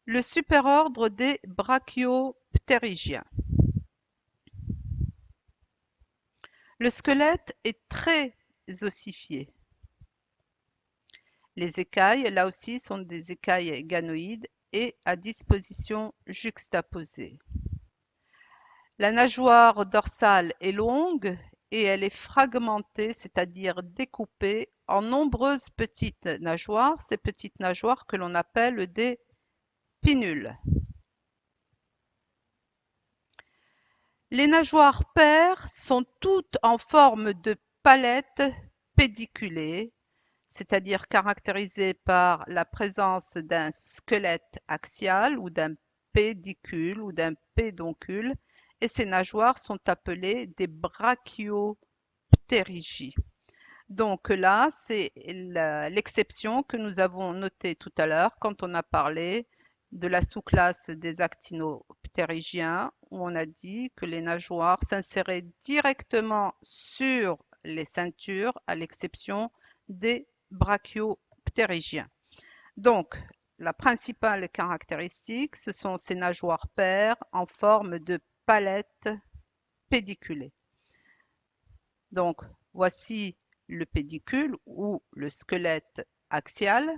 Le superordre des Brachioptérygiens. Le squelette est très ossifié. Les écailles, là aussi, sont des écailles ganoïdes et à disposition juxtaposée. La nageoire dorsale est longue et elle est fragmentée, c'est-à-dire découpée en nombreuses petites nageoires, ces petites nageoires que l'on appelle des pinules. Les nageoires paires sont toutes en forme de palette pédiculée, c'est-à-dire caractérisées par la présence d'un squelette axial ou d'un pédicule ou d'un pédoncule, et ces nageoires sont appelées des brachioptérygies. Donc là, c'est l'exception que nous avons notée tout à l'heure quand on a parlé de la sous-classe des actinoptérygiens, où on a dit que les nageoires s'inséraient directement sur les ceintures, à l'exception des brachioptérygiens. Donc, la principale caractéristique, ce sont ces nageoires paires en forme de palette pédiculée. Donc, voici le pédicule ou le squelette axial.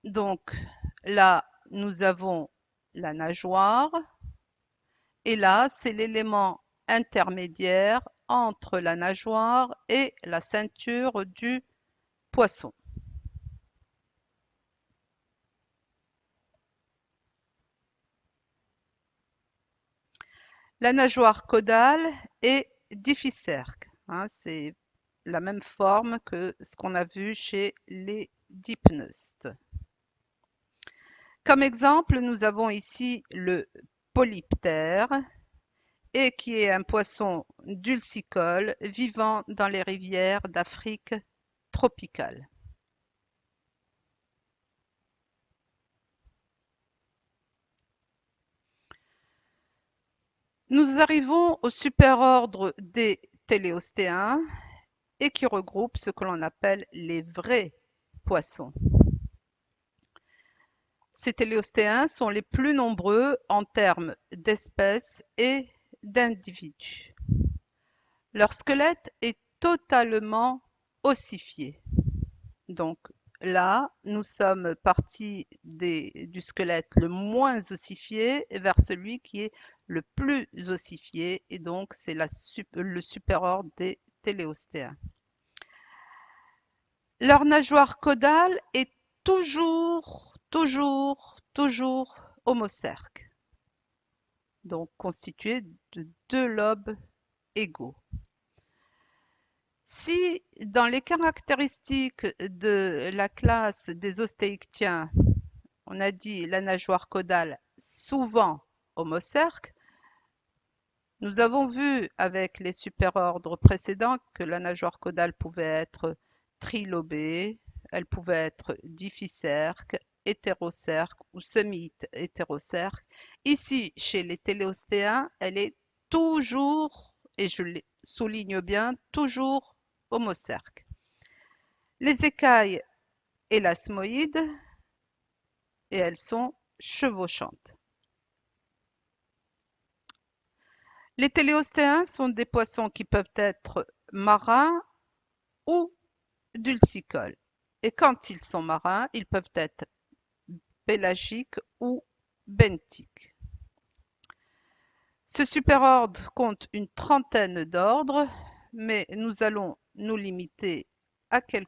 Donc là, nous avons la nageoire et là, c'est l'élément intermédiaire entre la nageoire et la ceinture du poisson. La nageoire caudale est difficerque. C'est la même forme que ce qu'on a vu chez les dipneustes. Comme exemple, nous avons ici le polyptère et qui est un poisson dulcicole vivant dans les rivières d'Afrique tropicale. Nous arrivons au superordre des téléostéens et qui regroupe ce que l'on appelle les vrais poissons. Ces téléostéens sont les plus nombreux en termes d'espèces et d'individus. Leur squelette est totalement ossifié. Donc là, nous sommes partis du squelette le moins ossifié vers celui qui est le plus ossifié, et donc c'est le superordre des téléostéens. Leur nageoire caudale est toujours homocerque, donc constituée de deux lobes égaux. Si dans les caractéristiques de la classe des ostéichthyens, on a dit la nageoire caudale souvent homocerque, nous avons vu avec les superordres précédents que la nageoire caudale pouvait être trilobée, elle pouvait être difficerque, hétérocerque ou semi-hétérocerque. Ici, chez les téléostéens, elle est toujours, et je le souligne bien, toujours homocerque. Les écailles élasmoïdes et elles sont chevauchantes. Les téléostéens sont des poissons qui peuvent être marins ou dulcicoles. Et quand ils sont marins, ils peuvent être pélagiques ou benthiques. Ce superordre compte une trentaine d'ordres, mais nous allons nous limiter à quelques